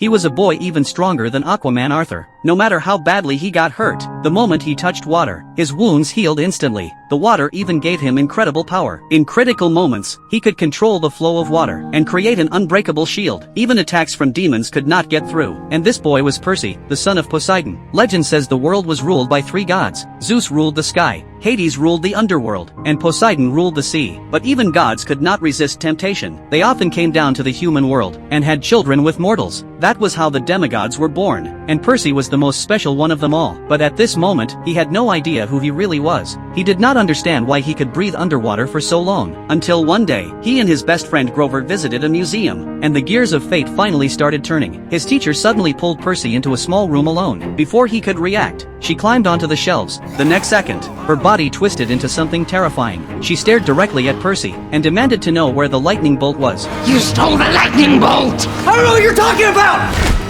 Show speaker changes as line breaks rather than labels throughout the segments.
He was a boy even stronger than Aquaman Arthur. No matter how badly he got hurt, the moment he touched water, his wounds healed instantly. The water even gave him incredible power. In critical moments, he could control the flow of water and create an unbreakable shield. Even attacks from demons could not get through. And this boy was Percy, the son of Poseidon. Legend says the world was ruled by 3 gods. Zeus ruled the sky, Hades ruled the underworld, and Poseidon ruled the sea. But even gods could not resist temptation. They often came down to the human world and had children with mortals. That was how the demigods were born, and Percy was the most special one of them all. But at this moment, he had no idea who he really was. He did not understand why he could breathe underwater for so long. Until one day, he and his best friend Grover visited a museum, and the gears of fate finally started turning. His teacher suddenly pulled Percy into a small room alone. Before he could react, she climbed onto the shelves. The next second, her body twisted into something terrifying. She stared directly at Percy and demanded to know where the lightning bolt was.
You stole the lightning bolt!
I don't know what you're talking about!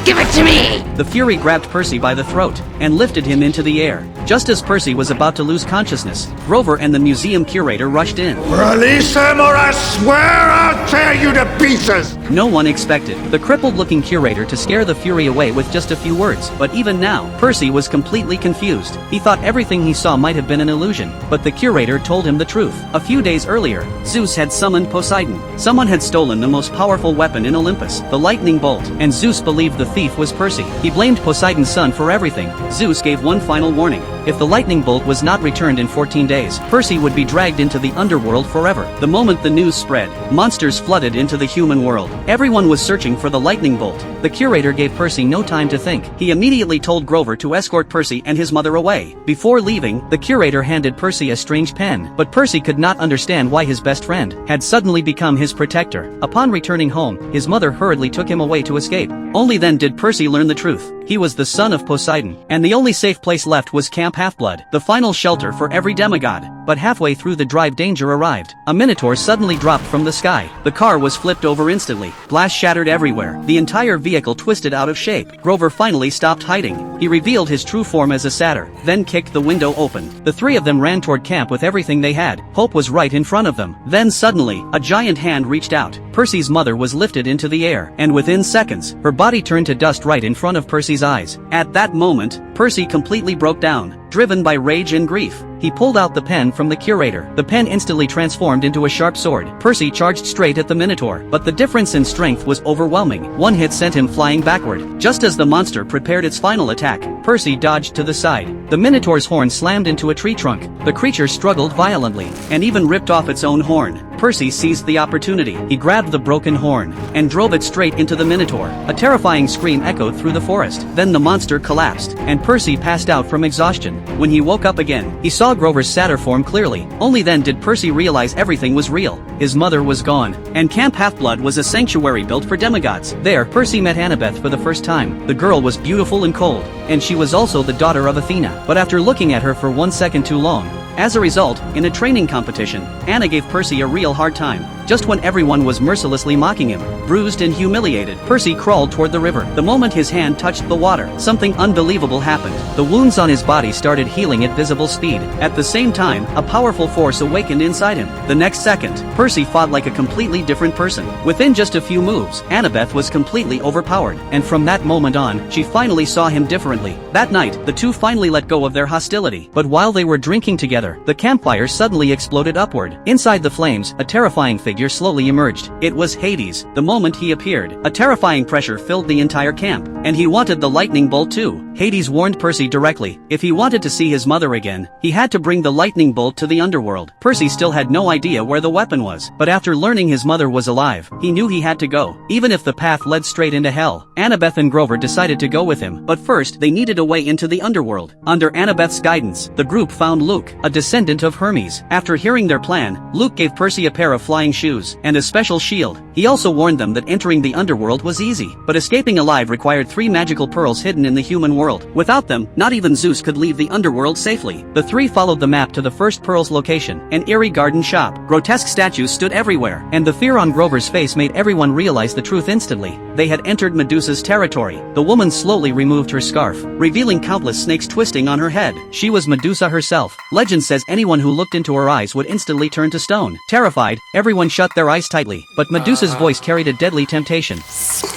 Give it to me!
The Fury grabbed Percy by the throat and lifted him into the air. Just as Percy was about to lose consciousness, Grover and the museum curator rushed in.
Release him or I swear I'll tear you to pieces!
No one expected the crippled-looking curator to scare the Fury away with just a few words. But even now, Percy was completely confused. He thought everything he saw might have been an illusion, but the curator told him the truth. A few days earlier, Zeus had summoned Poseidon. Someone had stolen the most powerful weapon in Olympus, the lightning bolt, and Zeus believed the thief was Percy. He blamed Poseidon's son for everything. Zeus gave one final warning. If the lightning bolt was not returned in 14 days, Percy would be dragged into the underworld forever. The moment the news spread, monsters flooded into the human world. Everyone was searching for the lightning bolt. The curator gave Percy no time to think. He immediately told Grover to escort Percy and his mother away. Before leaving, the curator handed Percy a strange pen, but Percy could not understand why his best friend had suddenly become his protector. Upon returning home, his mother hurriedly took him away to escape. Only then did Percy learn the truth. He was the son of Poseidon, and the only safe place left was Camp Half-Blood, the final shelter for every demigod. But halfway through the drive, danger arrived. A Minotaur suddenly dropped from the sky. The car was flipped over instantly. Glass shattered everywhere. The entire vehicle twisted out of shape. Grover finally stopped hiding. He revealed his true form as a satyr, then kicked the window open. The 3 of them ran toward camp with everything they had. Hope was right in front of them. Then suddenly, a giant hand reached out. Percy's mother was lifted into the air, and within seconds, her body turned to dust right in front of Percy's eyes. At that moment, Percy completely broke down, driven by rage and grief. He pulled out the pen from the curator. The pen instantly transformed into a sharp sword. Percy charged straight at the Minotaur, but the difference in strength was overwhelming. One hit sent him flying backward. Just as the monster prepared its final attack, Percy dodged to the side. The Minotaur's horn slammed into a tree trunk. The creature struggled violently, and even ripped off its own horn. Percy seized the opportunity. He grabbed the broken horn and drove it straight into the Minotaur. A terrifying scream echoed through the forest. Then the monster collapsed, and Percy passed out from exhaustion. When he woke up again, he saw Grover's satyr form clearly. Only then did Percy realize everything was real. His mother was gone, and Camp Half-Blood was a sanctuary built for demigods. There, Percy met Annabeth for the first time. The girl was beautiful and cold, and she was also the daughter of Athena. But after looking at her for 1 second too long, as a result, in a training competition, Anna gave Percy a real hard time. Just when everyone was mercilessly mocking him, bruised and humiliated, Percy crawled toward the river. The moment his hand touched the water, something unbelievable happened. The wounds on his body started healing at visible speed. At the same time, a powerful force awakened inside him. The next second, Percy fought like a completely different person. Within just a few moves, Annabeth was completely overpowered, and from that moment on, she finally saw him differently. That night, the two finally let go of their hostility. But while they were drinking together, the campfire suddenly exploded upward. Inside the flames, a terrifying figure slowly emerged. It was Hades. The moment he appeared, a terrifying pressure filled the entire camp, and he wanted the lightning bolt too. Hades warned Percy directly. If he wanted to see his mother again, he had to bring the lightning bolt to the underworld. Percy still had no idea where the weapon was, but after learning his mother was alive, he knew he had to go, even if the path led straight into hell. Annabeth and Grover decided to go with him, but first they needed a way into the underworld. Under Annabeth's guidance, the group found Luke, a descendant of Hermes. After hearing their plan, Luke gave Percy a pair of flying shoes and a special shield. He also warned them that entering the underworld was easy, but escaping alive required 3 magical pearls hidden in the human world. Without them, not even Zeus could leave the underworld safely. The 3 followed the map to the first pearl's location, an eerie garden shop. Grotesque statues stood everywhere, and the fear on Grover's face made everyone realize the truth instantly. They had entered Medusa's territory. The woman slowly removed her scarf, revealing countless snakes twisting on her head. She was Medusa herself. Legend says anyone who looked into her eyes would instantly turn to stone. Terrified, everyone shut their eyes tightly, but Medusa's voice carried a deadly temptation.
Sneak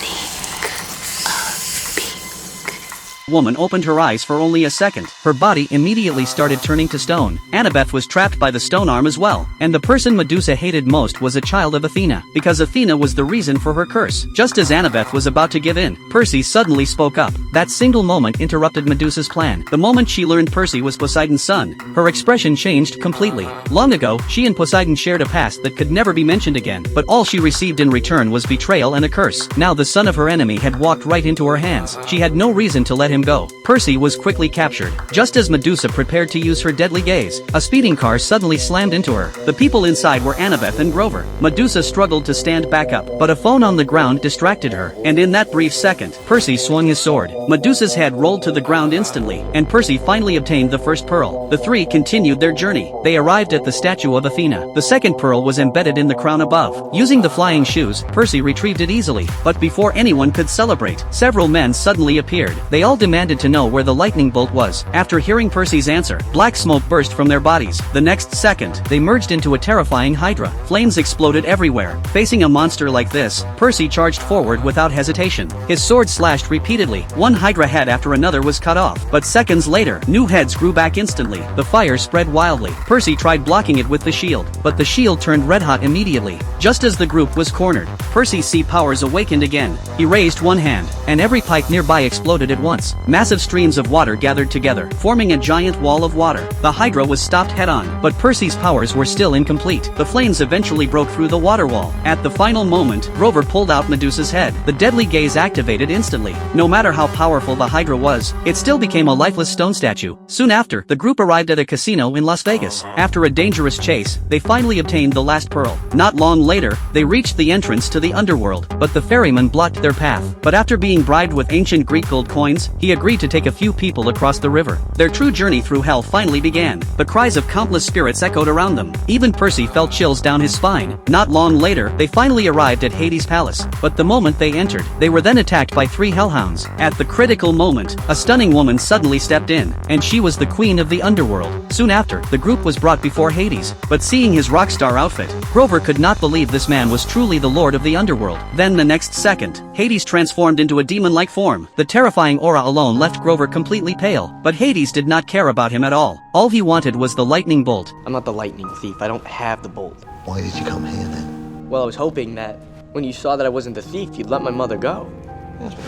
woman opened her eyes for only a second. Her body immediately started turning to stone. Annabeth was trapped by the stone arm as well, and the person Medusa hated most was a child of Athena, because Athena was the reason for her curse. Just as Annabeth was about to give in, Percy suddenly spoke up. That single moment interrupted Medusa's plan. The moment she learned Percy was Poseidon's son, her expression changed completely. Long ago, she and Poseidon shared a past that could never be mentioned again, but all she received in return was betrayal and a curse. Now the son of her enemy had walked right into her hands. She had no reason to let him go. Percy was quickly captured. Just as Medusa prepared to use her deadly gaze, a speeding car suddenly slammed into her. The people inside were Annabeth and Grover. Medusa struggled to stand back up, but a phone on the ground distracted her, and in that brief second, Percy swung his sword. Medusa's head rolled to the ground instantly, and Percy finally obtained the first pearl. The three continued their journey. They arrived at the statue of Athena. The second pearl was embedded in the crown above. Using the flying shoes, Percy retrieved it easily, but before anyone could celebrate, several men suddenly appeared. They all demanded to know where the lightning bolt was. After hearing Percy's answer, black smoke burst from their bodies. The next second, they merged into a terrifying hydra. Flames exploded everywhere. Facing a monster like this, Percy charged forward without hesitation. His sword slashed repeatedly. One hydra head after another was cut off, but seconds later, new heads grew back instantly. The fire spread wildly. Percy tried blocking it with the shield, but the shield turned red-hot immediately. Just as the group was cornered, Percy's sea powers awakened again. He raised one hand, and every pipe nearby exploded at once. Massive streams of water gathered together, forming a giant wall of water. The hydra was stopped head-on, but Percy's powers were still incomplete. The flames eventually broke through the water wall. At the final moment, Grover pulled out Medusa's head. The deadly gaze activated instantly. No matter how powerful the hydra was, it still became a lifeless stone statue. Soon after, the group arrived at a casino in Las Vegas. After a dangerous chase, they finally obtained the last pearl. Not long later, they reached the entrance to the Underworld, but the ferryman blocked their path. But after being bribed with ancient Greek gold coins, he agreed to take a few people across the river. Their true journey through hell finally began. The cries of countless spirits echoed around them. Even Percy felt chills down his spine. Not long later, they finally arrived at Hades' palace, but the moment they entered, they were then attacked by three hellhounds. At the critical moment, a stunning woman suddenly stepped in, and she was the queen of the Underworld. Soon after, the group was brought before Hades, but seeing his rock star outfit, Grover could not believe this man was truly the lord of the Underworld. Then the next second, Hades transformed into a demon-like form. The terrifying aura alone left Grover completely pale, but Hades did not care about him at all. All he wanted was the lightning bolt.
I'm not the lightning thief, I don't have the bolt.
Why did you come here then?
Well, I was hoping that when you saw that I wasn't the thief, you'd let my mother go.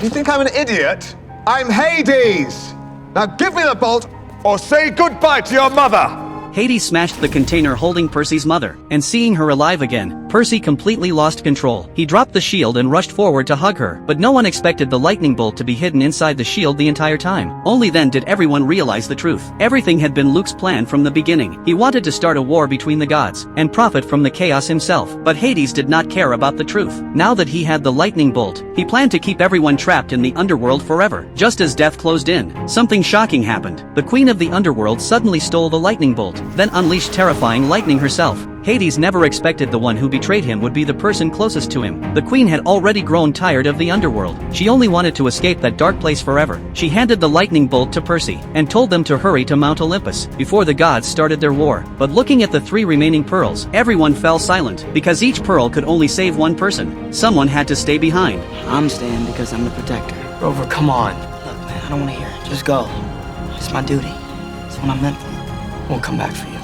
You think I'm an idiot? I'm Hades! Now give me the bolt, or say goodbye to your mother!
Hades smashed the container holding Percy's mother, and seeing her alive again, Percy completely lost control. He dropped the shield and rushed forward to hug her, but no one expected the lightning bolt to be hidden inside the shield the entire time. Only then did everyone realize the truth. Everything had been Luke's plan from the beginning. He wanted to start a war between the gods, and profit from the chaos himself, but Hades did not care about the truth. Now that he had the lightning bolt, he planned to keep everyone trapped in the Underworld forever. Just as death closed in, something shocking happened. The queen of the Underworld suddenly stole the lightning bolt, then unleashed terrifying lightning herself. Hades never expected the one who betrayed him would be the person closest to him. The queen had already grown tired of the Underworld. She only wanted to escape that dark place forever. She handed the lightning bolt to Percy, and told them to hurry to Mount Olympus, before the gods started their war. But looking at the three remaining pearls, everyone fell silent, because each pearl could only save one person. Someone had to stay behind.
I'm staying because I'm the protector. Grover, come on. Look, man, I don't want to hear it. Just go. It's my duty. It's what I'm meant for. We'll come back for you.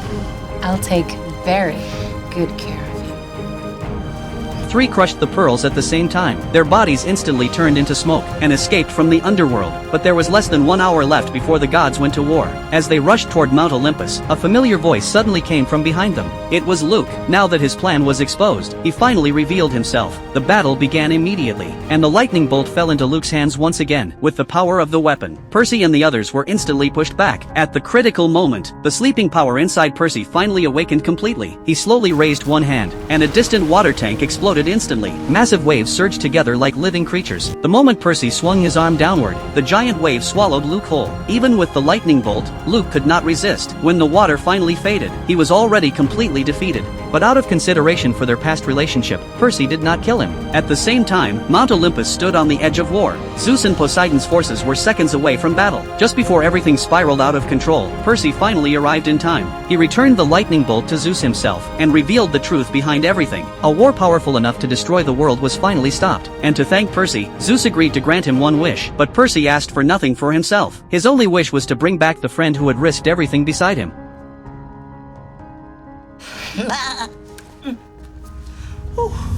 I'll take very good care of you.
Three crushed the pearls at the same time. Their bodies instantly turned into smoke, and escaped from the Underworld. But there was less than 1 hour left before the gods went to war. As they rushed toward Mount Olympus, a familiar voice suddenly came from behind them. It was Luke. Now that his plan was exposed, he finally revealed himself. The battle began immediately, and the lightning bolt fell into Luke's hands once again, with the power of the weapon. Percy and the others were instantly pushed back. At the critical moment, the sleeping power inside Percy finally awakened completely. He slowly raised one hand, and a distant water tank exploded instantly. Massive waves surged together like living creatures. The moment Percy swung his arm downward, the giant wave swallowed Luke whole. Even with the lightning bolt, Luke could not resist. When the water finally faded, he was already completely defeated. but out of consideration for their past relationship, Percy did not kill him. At the same time, Mount Olympus stood on the edge of war. Zeus and Poseidon's forces were seconds away from battle. Just before everything spiraled out of control, Percy finally arrived in time. He returned the lightning bolt to Zeus himself, and revealed the truth behind everything. A war powerful enough to destroy the world was finally stopped. And to thank Percy, Zeus agreed to grant him one wish, but Percy asked for nothing for himself. His only wish was to bring back the friend who had risked everything beside him.